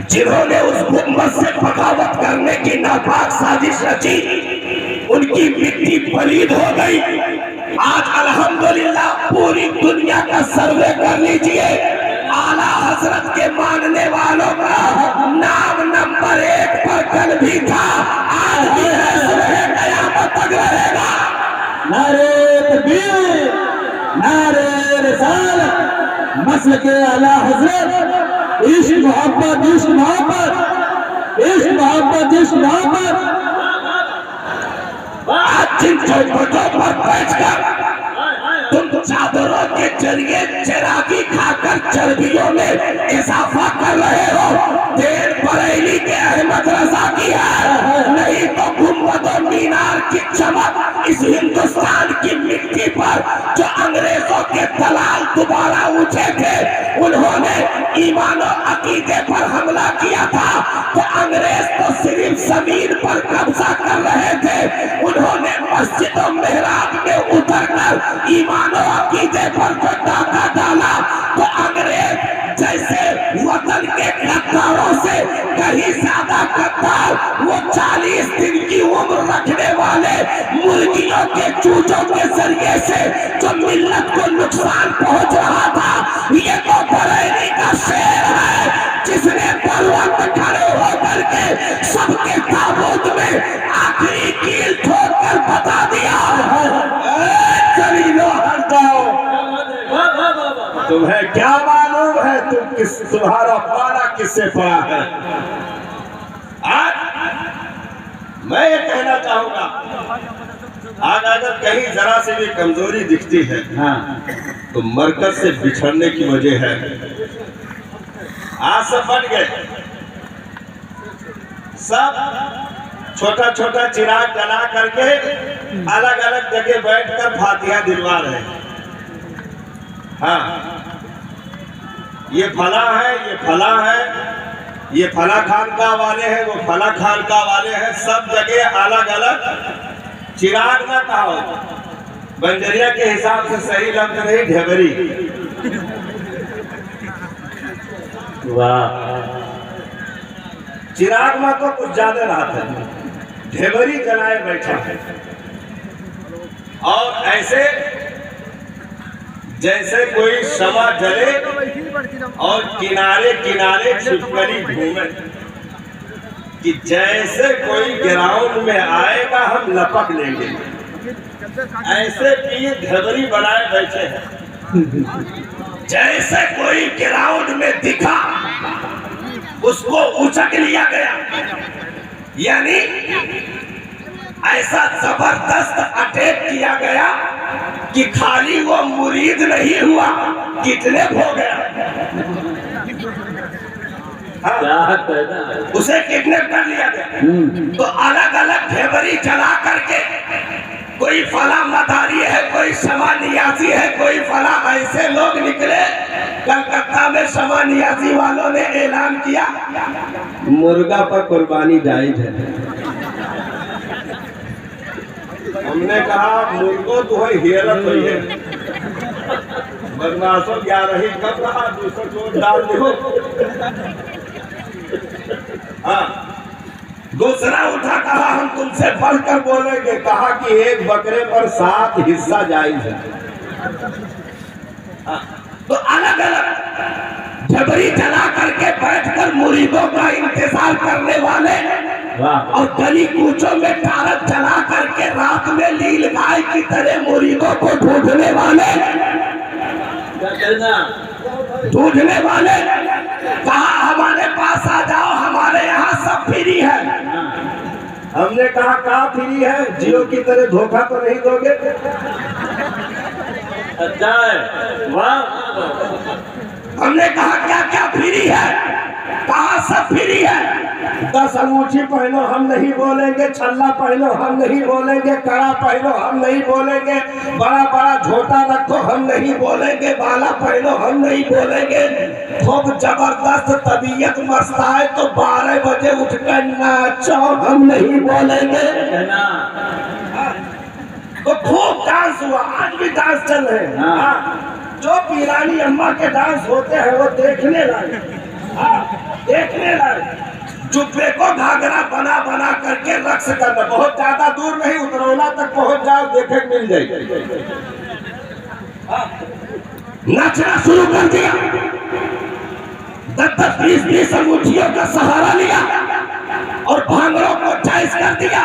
जिन्होंने उस हुकूमत से बगावत करने की नापाक साजिश रची, उनकी मिट्टी पलीद हो गई। आज अल्हम्दुलिल्लाह पूरी दुनिया का सर्वे कर लीजिए, आला हजरत के मानने वालों का नाम नंबर 1 पर कल भी था, आज भी है, सुबह कयामत तक रहेगा। नारे तकबीर, नारे रिसालत, मसलके आला हजरत, इश्क मोहब्बत, इश्क मोहब्बत, इश्क मोहब्बत, इश्क मोहब्बत। आज जिन चौखटों पर बैठकर तुम चादरों के जरिए चिरागी खाकर चर्बियों में इजाफा कर रहे हो, देर बरेली के अहमद रजा की है, नहीं तो गुंबद और मीनार की चमक इस हिंदुस्तान की मिट्टी पर जो अंग्रेजों के दलाल दोबारा उठे थे, उन्होंने ईमान और अकीदे पर हमला किया था, तो अंग्रेज तो सिर्फ जमीन पर कब्जा कर रहे थे, उन्होंने मस्जिद और मेहराब में उतरकर ईमान और अकीदे पर जो डाका डाला, तो अंग्रेज जैसे वतन के गद्दारों से कहीं ज्यादा गद्दार, वो 40 दिन की उम्र रखने वाले मुर्गियों के चूचों के जरिए से जो मिल्लत को नुकसान पहुंच रहा था, ये तो बरेली का शेर है जिसने पल वक्त खड़े होकर के सबके ताबूत में आखिरी कील ठोककर बता दिया, चलो हट जाओ। तुम्हें क्या मालूम है तुम्हारा पारा किससे पड़ा है? आज मैं ये कहना चाहूंगा, आज अगर कहीं जरा से भी कमजोरी दिखती है तो मरकज से बिछड़ने की वजह है। आज सब बन गए, सब छोटा छोटा चिराग जला करके अलग अलग जगह बैठकर फातिहा दिलवा रहे हैं। हाँ, ये फला है, ये फला है, ये फला खानका वाले हैं, वो फला खानका वाले हैं, सब जगह अलग अलग चिराग ना कहो, बंजरिया के हिसाब से सही लफ्ज नहीं, ढेबरी। वाह, चिराग में तो कुछ ज्यादा रात है, ढेबरी जलाए बैठा है, और ऐसे जैसे कोई शमा जले और किनारे किनारे छिपकली घूमे, कि जैसे कोई ग्राउंड में आएगा हम लपक लेंगे, ऐसे भी ढेबरी बनाए बैठे हैं। जैसे कोई ग्राउंड में दिखा उसको उचक लिया गया, यानी ऐसा जबरदस्त अटैक किया गया कि खाली वो मुरीद नहीं हुआ, किडनैप हो गया। हाँ, उसे किडनैप कर लिया गया। तो अलग अलग ढेबरी जला करके, कोई फला मदारी है, कोई शमा नियाजी है, कोई फला, ऐसे लोग निकले। कलकत्ता में शमा नियाजी वालों ने ऐलान किया मुर्गा पर कुर्बानी जायज है। हमने कहा मुर्गो तो है, हियरत हुई है, बदमाशों 11 ही कब रहा, दूसरा को डाल दो। हाँ, दूसरा उठा, कहा हम तुमसे बढ़कर बोलेंगे, कहा कि एक बकरे पर 7 हिस्सा जायज है। तो अलग अलग ढेबरी जला करके बैठकर मुरीदों का इंतजार करने वाले, और गली कूचों में टारक जला करके रात में लील गाय की तरह मुरीदों को ढूंढने वाले, कहा हमारे पास आ जाओ, हमारे यहाँ सब फ्री है। हमने कहा कहाँ फ्री है, जियो की तरह धोखा तो नहीं दोगे? अच्छा है, वाह। हमने कहा क्या क्या फ्री है, कहा सब फ्री है। 10 अंगूठी पहनो हम नहीं बोलेंगे, छल्ला पहनो हम नहीं बोलेंगे, कड़ा पहनो हम नहीं बोलेंगे, बड़ा बड़ा झोटा रखो हम नहीं बोलेंगे, बाला पहनो हम नहीं बोलेंगे। खूब जबरदस्त तबीयत मस्ताए तो 12 बजे उठकर नाचो हम नहीं बोलेंगे। तो खूब डांस हुआ, आज भी डांस चल रहे हैं। जो पीरानी अम्मा के डांस होते हैं वो देखने लायक। देखने लायक। जुब्बे को घाघरा बना बना करके रक्स करना, बहुत ज्यादा दूर नहीं, उतरौला तक पहुंच जाओ, देखे मिल जाएगी। नाचना शुरू कर दिया, 10-20 अंगूठियों का सहारा लिया और भांगड़ों को जायज कर दिया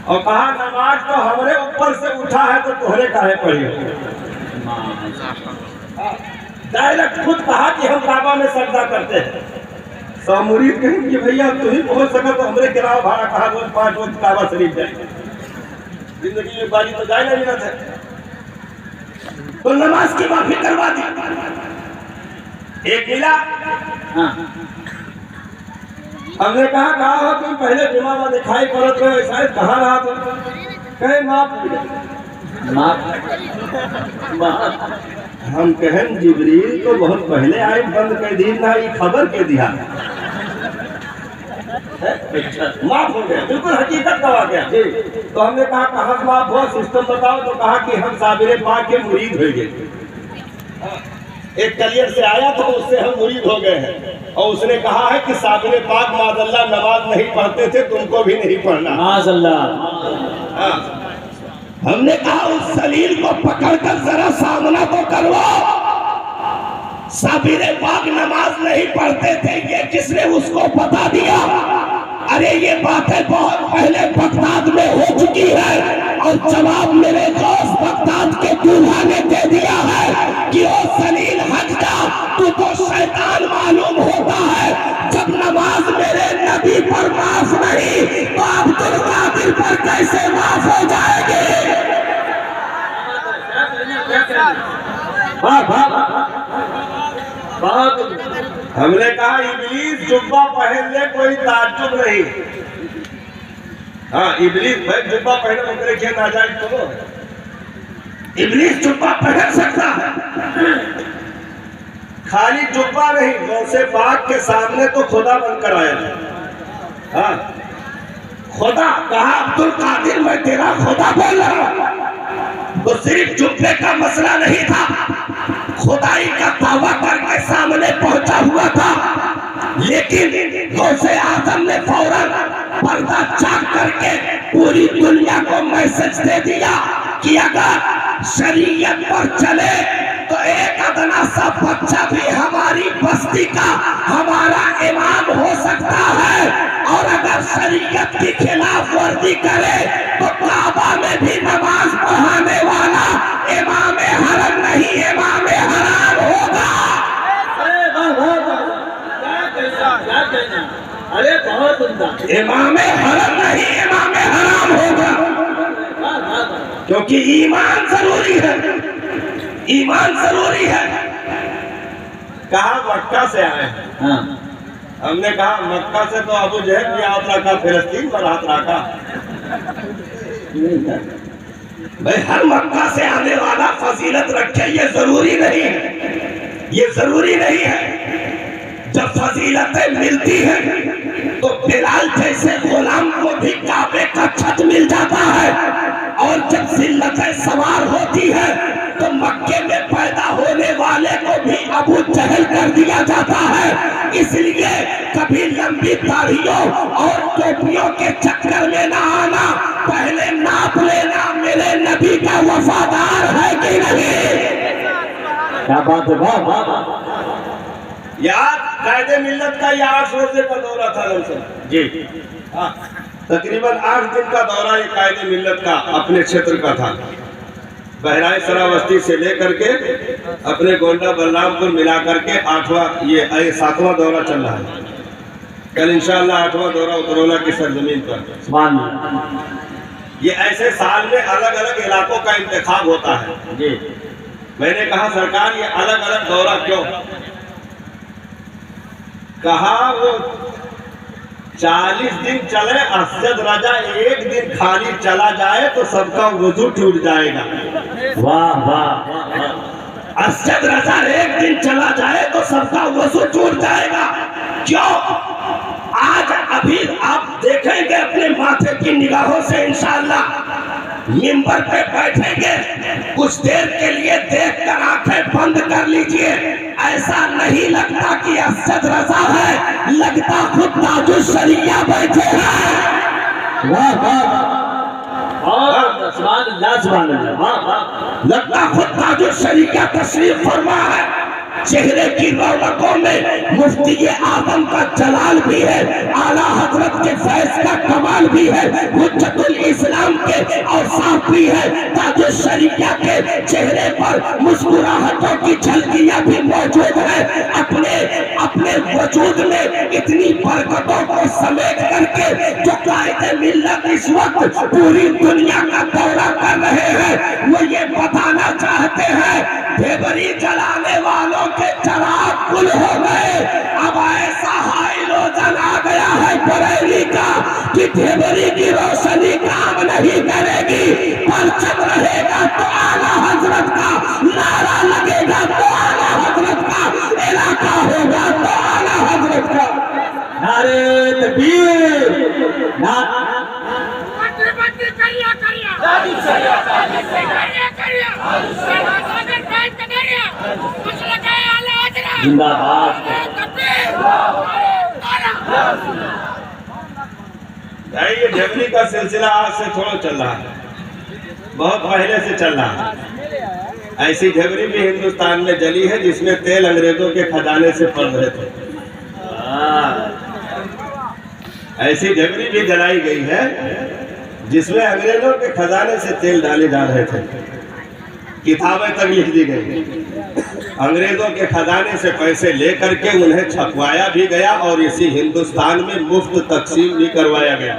और कहा नमाज तो हमारे ऊपर से उठा है तो तोहरे काहे पड़ी। डायरेक्ट खुद कहा कि हम काबा में सजदा करते हैं। तो मुरीद कहेंगे भैया तू ही पहुंच सका तो हमरे किराया भाड़ा कहा, रोज 5 वक्त काबा शरीफ जाए, जिंदगी में बाजी तो जाए ना मिला था। तो नमाज की माफी करवा दी। एक मिला, हमने कहा हो तुम पहले जुमा में दिखाई पड़त हो, शायद कहाँ रहा तुम? कहे माफ। हम कहें जिब्रील तो बहुत पहले आए, बंद कर दी ना, ये खबर के दिया। माफ हो गया, बिल्कुल हकीकत गवा गया। तो हमने कहा कहाँ माफ हुआ, सिस्टम बताओ। तो कहा कि हम साबिर पाक के मुरीद हो गए। एक कलियर से आया तो उससे हम मुरीद हो गए हैं और उसने कहा है कि साबिर पाक माज़अल्लाह नमाज नहीं पढ़ते थे, तुमको भी नहीं पढ़ना। माज़अल्लाह। हमने कहा उस सलील को पकड़कर जरा सामना तो करवाओ, साबिर पाक नमाज नहीं पढ़ते थे, ये किसने उसको बता दिया? अरे ये बातें बहुत पहले बगदाद में हो चुकी है और जवाब मेरे दोस्त बगदाद के दूल्हा ने दे दिया है कि ओ सलील हट जा, तू तो शैतान मालूम होता है। जब नमाज मेरे नबी पर माफ नहीं तो अब्दुल कादिर पर कैसे माफ हो जाएगी? हमने कहा इब्लीस जुब्बा पहन ले, कोई ताज्जुब नहीं। हाँ इब्लीस भाई जुब्बा पहने उनके क्या नाजायज करो, इब्लीस जुब्बा पहन सकता है। खाली जुब्बा नहीं, गौसे पाक के सामने तो खुदा बनकर आया था। हाँ खुदा कहा, अब्दुल कादिर मैं तेरा खुदा बोल रहा हूं। तो सिर्फ जुब्बे का मसला नहीं था, खुदाई का दावा करके सामने पहुंचा हुआ था। लेकिन गौसे आजम ने फौरन पर्दा चाक करके पूरी दुनिया को मैसेज दे दिया कि अगर शरीयत पर चले तो एक अदना सा बच्चा भी हमारी बस्ती का हमारा इमाम हो सकता है, और अगर शरीयत की खिलाफ वर्जी करे तो काबा में भी नमाज पढ़ाने वाला इमाम हरम नहीं इमाम हराम होगा। अरे बहुत उम्दा, इमाम हरम नहीं इमाम हराम होगा, क्योंकि ईमान जरूरी है, ईमान जरूरी है। कहा मक्का से आए हैं। हाँ। हमने कहा मक्का से तो अबू जहल भी हाथ रखा, फिलिस्तीन पर हाथ रखा। भाई हर मक्का से आने वाला फजीलत रखे, ये जरूरी नहीं है, ये जरूरी नहीं है। जब फजीलतें मिलती हैं तो बिलाल जैसे गुलाम को भी काबे का छत मिल जाता है, और जब जिल्लतें सवार होती है तो मक्के में पैदा होने वाले को भी अबू जहल कर दिया जाता है। इसलिए कभी लंबी दाढ़ियों और टोपियों के चक्कर में ना आना, पहले नाप लेना मेरे नबी का वफादार है कि नहीं। क्या बात है, वाह वाह। याद कायदे मिल्लत का ये 8 रोजे का दौरा था जी। हाँ तकरीबन 8 दिन का दौरा ये कायदे मिल्लत का अपने क्षेत्र का था। बहराइच सरावस्ती से लेकर के अपने गोंडा बलरामपुर मिला करके 7वां दौरा चल रहा है। कल इंशाअल्लाह 8वां दौरा उतरौला की सरजमीन पर। ये ऐसे साल में अलग अलग इलाकों का इंतखाब होता है जी। मैंने कहा सरकार ये अलग अलग दौरा क्यों? कहा वो 40 दिन चले, असद रजा एक दिन खाली चला जाए तो सबका वुजू टूट जाएगा। वाह वाह। असद रजा एक दिन चला जाए तो सबका वुजू टूट जाएगा। क्यों? आज अभी आप देखेंगे अपने माथे की निगाहों से इंशाअल्लाह मिंबर पे बैठेंगे, कुछ देर के लिए देखकर आंखें बंद कर लीजिए। ऐसा नहीं लगता कि असद रजा लगता खुद ताजुश्शरिया बैठे हैं। वाह वाह और सुभान अल्लाह वाह वाह। लगता खुद ताजुश्शरिया तशरीफ फरमा है। चेहरे की रौनकों में मुफ्ती आजम का जलाल भी है, आला हजरत के फैज का कमाल भी है, हुज्जतुल इस्लाम के औसाफ भी है। ताजुश्शरिया के चेहरे पर मुस्कुराहटों की झलकियां भी मौजूद है। अपने वजूद में इतनी बरकतों को समेट करके जो कायदे मिल्लत इस वक्त पूरी दुनिया का दौरा कर रहे हैं, वो ये बताना चाहते हैं ढेबरी जलाने वालों के चराग गुल हो गए। अब ऐसा हाइलोजन आ गया है बरेली का कि ढेबरी की रोशनी काम नहीं करेगी। परचम रहेगा तो आला हजरत का, नारा लगेगा तो आला हजरत का, इलाका होगा तो आला हजरत का। नारे तकबीर जिंदाबाद। ये ढेबरी का सिलसिला आज से थोड़ा चल रहा है, बहुत पहले से चल रहा है। ऐसी ढेबरी भी हिंदुस्तान में जली है जिसमें तेल अंग्रेजों के खजाने से पड़ रहे थे। ऐसी ढेबरी भी जलाई गई है जिसमें अंग्रेजों के खजाने से तेल डाले जा रहे थे। किताबें तक लिख दी गई, अंग्रेजों के खजाने से पैसे लेकर के उन्हें छपवाया भी गया और इसी हिंदुस्तान में मुफ्त तकसीम भी करवाया गया,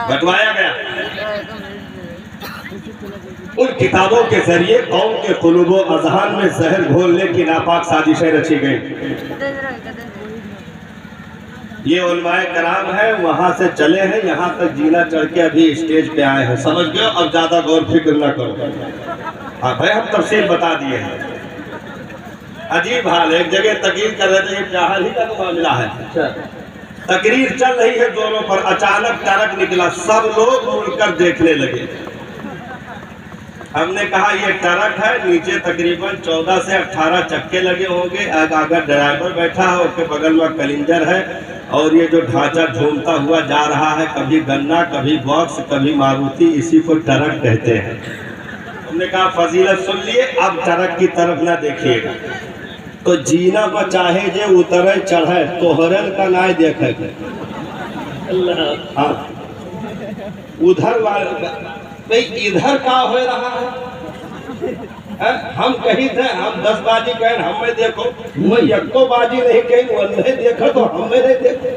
बंटवाया गया। उन किताबों के जरिए कौम के कुलूबो अज़हान में जहर घोलने की नापाक साजिशें रची गई। ये उलमाए कराम है, वहां से चले हैं यहाँ तक जीना चढ़ के अभी स्टेज पे आए हैं। समझ गए? अब ज्यादा गौर फिक्र न करो। हाँ भाई, हम तफसील बता दिए हैं। अजीब हाल है, एक जगह तकरीर कर रहे थे, जहाल ही का तो मामला है। तकरीर चल रही है दोनों पर, अचानक ट्रक निकला, सब लोग मुड़कर देखने लगे। हमने कहा ये ट्रक है, नीचे तकरीबन 14 से 18 चक्के लगे होंगे, आगे ड्राइवर बैठा है, उसके बगल में कलिंजर है, और ये जो ढांचा झूमता हुआ जा रहा है, कभी गन्ना, कभी बॉक्स, कभी मारुति, इसी को ट्रक कहते हैं। हमने कहा फजीलत सुन लिए, अब ट्रक की तरफ ना देखिएगा। तो जीना बचाहे जे उतरे चढ़े, तोहरन का ना देखे। हाँ, उधर वाले इधर का हो रहा है। हम कहीं थे, हम 10 बाजी कहें, हमें देखो, मैं यको बाजी नहीं कहीं, वो नहीं देखो तो हमें नहीं देखो।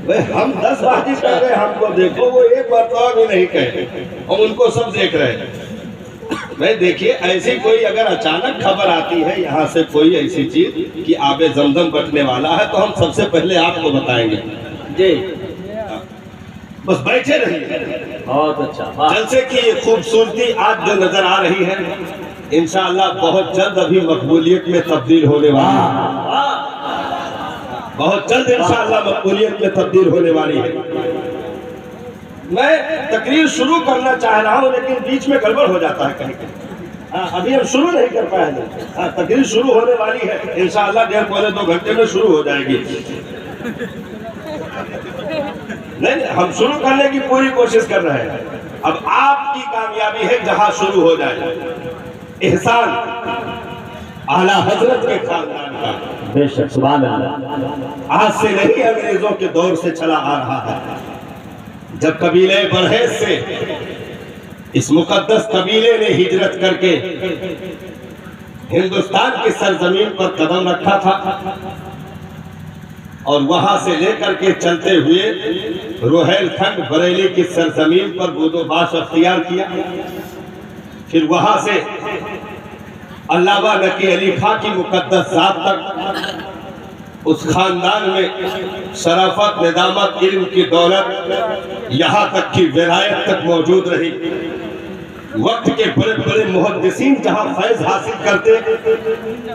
भाई हम 10 बाजी कह रहे, हमको देखो, वो एक बार भी नहीं कहे, हम उनको सब देख रहे हैं। भाई देखिए, ऐसी कोई अगर अचानक खबर आती है यहाँ से कोई ऐसी चीज कि आबे जमजम बटने वाला है, तो हम सबसे पहले आपको बताएंगे जी। बस बैठे रहिए। बहुत अच्छा। जलसे की ये खूबसूरती आज जो नजर आ रही है, इंशाअल्लाह बहुत जल्द अभी मकबूलियत में तब्दील होने वाली है। बहुत जल्द इंशाअल्लाह मकबूलियत में तब्दील होने वाली है। मैं तकरीर शुरू करना चाह रहा हूँ, लेकिन बीच में गड़बड़ हो जाता है कहीं कहीं। अभी हम शुरू नहीं कर पाए हैं। तकरीर शुरू होने वाली है, इंशाअल्लाह 1.5-2 घंटे में शुरू हो जाएगी। नहीं, हम शुरू करने की पूरी कोशिश कर रहे हैं। अब आपकी कामयाबी है जहां शुरू हो जाए। एहसान आला हजरत के खानदान का, बेशक, सुभान अल्लाह। आज से नहीं, अंग्रेजों के दौर से चला आ रहा है। जब कबीले बरहेज से इस मुकद्दस कबीले ने हिजरत करके हिंदुस्तान की सरजमीन पर कदम रखा था, और वहां से लेकर के चलते हुए रोहेलखंड बरेली की सरजमीन पर बुदोबाश अख्तियार किया। फिर वहां से अल्लामा नकी अली खां की मुकद्दस जात तक उस खानदान में शराफत, निदामत, इल्म की दौलत, यहाँ तक की विलायत तक मौजूद रही। वक्त के बड़े बड़े मुहद्दिसीन जहाँ फैज हासिल करते,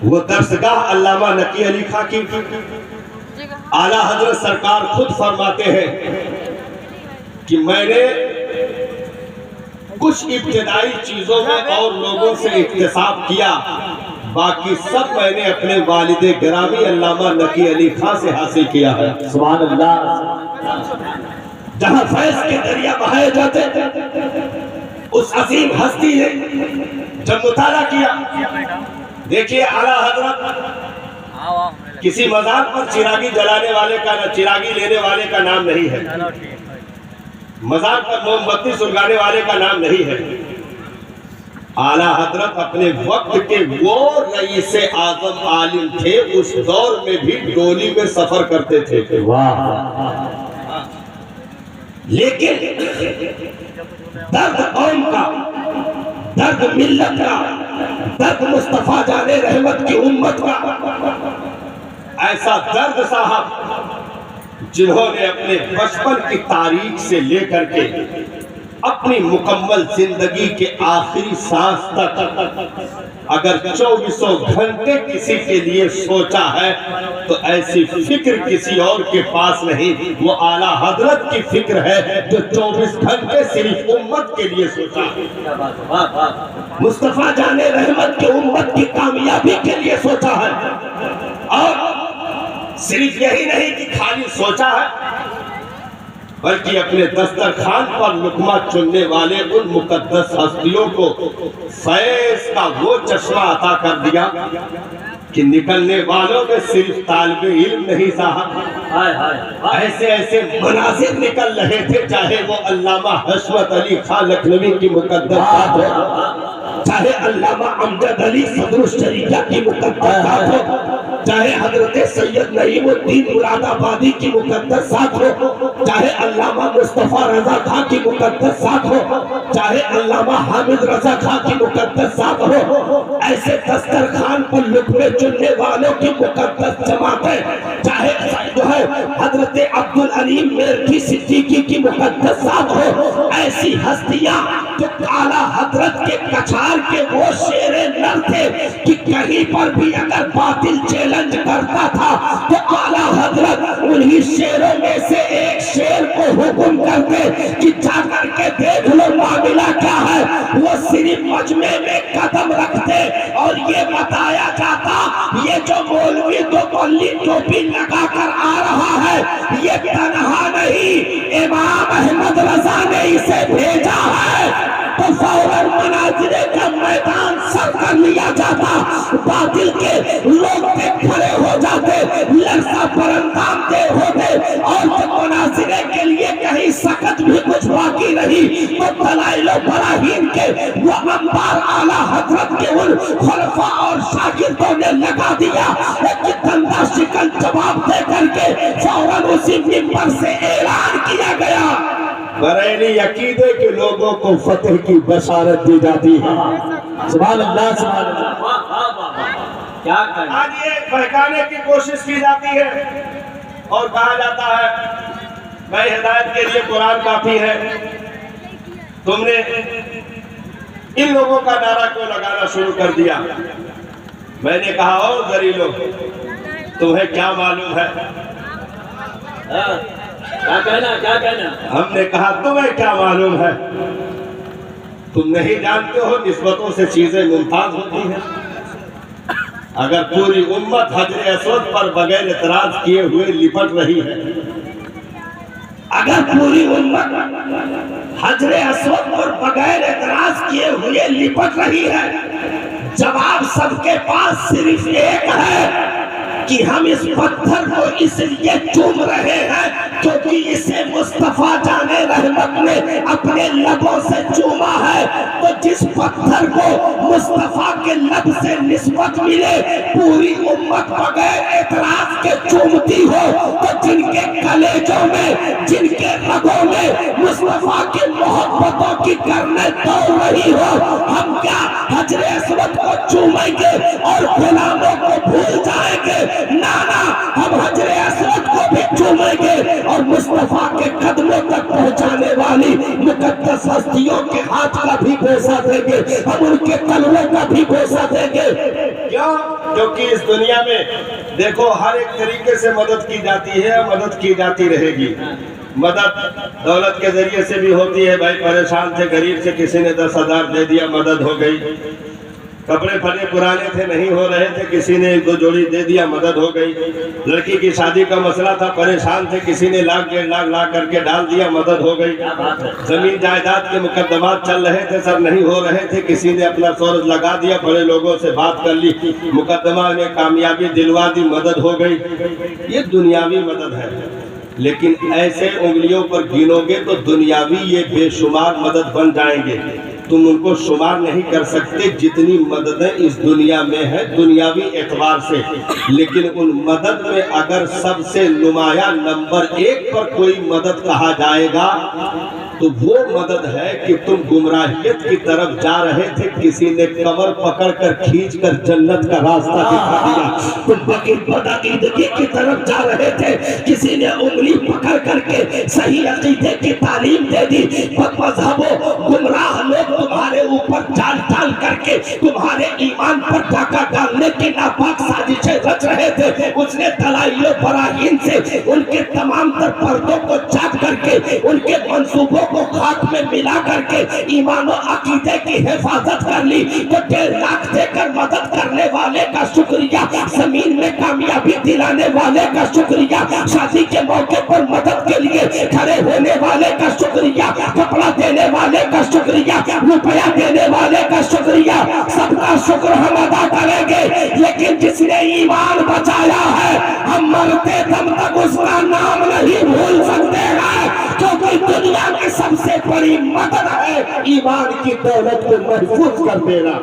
वो दरसगाह अल्लामा नकी अली खां की। आला हजरत सरकार खुद फरमाते हैं कि मैंने कुछ इब्तिदाई चीजों में और लोगों से इक्तिसाब किया, बाकी सब मैंने अपने वालिदे गिरामी अल्लामा नकी अली खां से हासिल किया है। सुभान अल्लाह। जहां फैज के दरिया बहाए जाते, उस अजीम हस्ती ने जब मुताला किया, देखिए आला हजरत किसी मजार पर चिरागी जलाने वाले का न चिरागी लेने वाले का नाम नहीं है, मजार पर मोमबत्ती सुलगाने वाले का नाम नहीं है। आला हजरत अपने वक्त के वो रईस आजम आलिम थे, उस दौर में भी डोली में सफर करते थे। वाह। लेकिन दर्द कौम का, दर्द मिल्लत का, दर्द मुस्तफा जाने रहमत की उम्मत का, ऐसा दर्द साहब जिन्होंने अपने बचपन की तारीख से लेकर के अपनी मुकम्मल जिंदगी के आखिरी सांस तक अगर 24 घंटे किसी के लिए सोचा है तो ऐसी फिक्र किसी और के पास नहीं। वो आला हजरत की फिक्र है जो 24 घंटे सिर्फ उम्मत के लिए सोचा है, मुस्तफा जाने रहमत की उम्मत की कामयाबी के लिए सोचा है। और सिर्फ यही नहीं कि खाली सोचा है, बल्कि अपने दस्तरखान पर लुकमा चुनने वाले उन मुकद्दस हस्तियों को फैज का वो चश्मा अता कर दिया कि निकलने वालों में सिर्फ तालिबे इल्म नहीं साहब, ऐसे ऐसे मनाजिर निकल रहे थे, चाहे वो अल्लामा हशमत अली खान लखनवी की मुकद्दस बात हो, चाहे अल्लामा अमजद अली सदरुश्शरीया की मुकद्दस बात हो, चाहे हजरत सैयद नईमुद्दीन मुरादाबादी की मुकद्दस साथ हो, चाहे अल्लामा मुस्तफा रजा खां की मुकद्दस साथ हो, चाहे अल्लामा हामिद रजा खां की मुकद्दस साथ हो, ऐसे दस्तरखान पर लुकमे चुनने वालों की मुकद्दस जमातें, चाहे जो है हजरत अब्दुल अलीम मेरठी सिद्दीकी की मुकद्दस साथ हो, ऐसी हस्तियां जो आला हजरत के कछार के वो शेरे नर थे कि कहीं पर भी अगर बातिल चैलेंज करता था तो आला हजरत उन्हीं शेरों में से एक शेर को हुक्म करते कि जाकर के देख लो मामला क्या है। वो सिर्फ मजमे में कदम रखते और ये बताया जाता ये जो मौलवी तो बल्ली टोपी लगा कर आ रहा है ये तनहा नहीं, इमाम अहमद रजा ने इसे भेजा है। तो फौरन मनाजिरे का मैदान सर कर लिया जाता, बातिल के लोग खड़े हो जाते, लरसा पर अंजाम दे होते, और जब मनाजिरे के लिए कहीं सकत भी कुछ बाकी रही तो दलाइलो बराहीन के वो अंबार आला हजरत के उन खुलफा और शागिर्दों ने लगा दिया कि धंधा शिकन जवाब दे करके फौरन उसी मिंबर से ऐलान किया गया, बरेली अकीदे के लोगों को फतेह की बशारत दी जाती है। सुभान अल्लाह, सुभान अल्लाह। क्या करना? आज ये बहकाने की कोशिश की जाती है और कहा जाता है भाई हिदायत के लिए कुरान काफी है। तुमने इन लोगों का नारा क्यों लगाना शुरू कर दिया? मैंने कहा ओ जरीलो, तुम्हें क्या मालूम है? क्या कहना, क्या कहना? हमने कहा तुम्हें क्या मालूम है? तुम नहीं जानते हो निस्बतों से चीजें मुमताज होती हैं। अगर पूरी उम्मत हजर असवद पर बगैर इतराज किए हुए लिपट रही है, अगर पूरी उम्मत हजर असवद पर बगैर इतराज किए हुए लिपट रही है, जवाब सबके पास सिर्फ एक है कि हम इस पत्थर को इसलिए चूम रहे हैं क्योंकि इसे मुस्तफा जाने रहमत ने अपने लबों से चूमा है। तो जिस पत्थर को मुस्तफा के लब से निस्बत मिले पूरी उम्मत बगैर एतराज के चूमती हो, तो जिनके कलेजों में, जिनके रगों में मुस्तफा की मोहब्बतों की करने दौड़ रही हो, हम क्या हजरे असवद को चूमेंगे और गुलामों को भूल जाएंगे? नाना, हम हजरे असवद को भी चूमेंगे और मुस्तफा के कदमों तक पहुंचाने वाली मुकद्दस हस्तियों के हाथ का भी बोसा देंगे, हम उनके कलमों का भी बोसा देंगे। क्यों? क्योंकि इस दुनिया में देखो हर एक तरीके से मदद की जाती है, मदद की जाती रहेगी। मदद दौलत के जरिए से भी होती है, भाई परेशान थे, गरीब से किसी ने 10,000 दे दिया, मदद हो गई। कपड़े फटे पुराने थे, नहीं हो रहे थे, किसी ने 1-2 जोड़ी दे दिया, मदद हो गई। लड़की की शादी का मसला था, परेशान थे, किसी ने 1-1.5 लाख करके डाल दिया, मदद हो गई। जमीन जायदाद के मुकदमात चल रहे थे, सब नहीं हो रहे थे, किसी ने अपना सूरज लगा दिया, बड़े लोगों से बात कर ली, मुकदमा में कामयाबी दिलवा दी, मदद हो गई। ये दुनियावी मदद है। लेकिन ऐसे उंगलियों पर गिनोगे तो दुनियावी ये बेशुमार मदद बन जाएंगे, तुम उनको शुमार नहीं कर सकते जितनी मददें इस दुनिया में है दुनियावी एतबार से। लेकिन उन मदद में अगर सबसे नुमाया नंबर 1 पर कोई मदद कहा जाएगा तो वो मदद है कि तुम गुमराहियत की तरफ जा रहे थे, किसी ने कमर पकड़कर खींचकर जन्नत का रास्ता दिखा दिया। तुम बदअकीदगी की तरफ जा रहे थे, किसी ने उंगली पकड़ करके सही अकीदे की तालीम दे दी। मजहबों गुमराह लोग तुम्हारे ऊपर जाल डाल करके तुम्हारे ईमान पर डाका डालने की नापाक साजिशें रच रहे थे। उसने दलाइल बराहीन से उनके तमाम तर पर्दों को चाक करके उनके मंसूबों को खाक में मिला करके ईमान और अकीदे की हिफाजत कर ली। तो 1.5 लाख देकर मदद करने वाले का शुक्रिया, जमीन में कामयाबी दिलाने वाले का शुक्रिया, शादी के मौके पर मदद के लिए खड़े होने वाले का शुक्रिया, कपड़ा देने वाले का शुक्रिया, रुपया देने वाले का शुक्रिया, सबका शुक्र हम अदा करेंगे। लेकिन जिसने ईमान बचाया है, हम मरते दम तक उसका नाम नहीं भूल सकते हैं, क्योंकि दुनिया में सबसे बड़ी मदद है ईमान की दौलत को महफूज कर देना।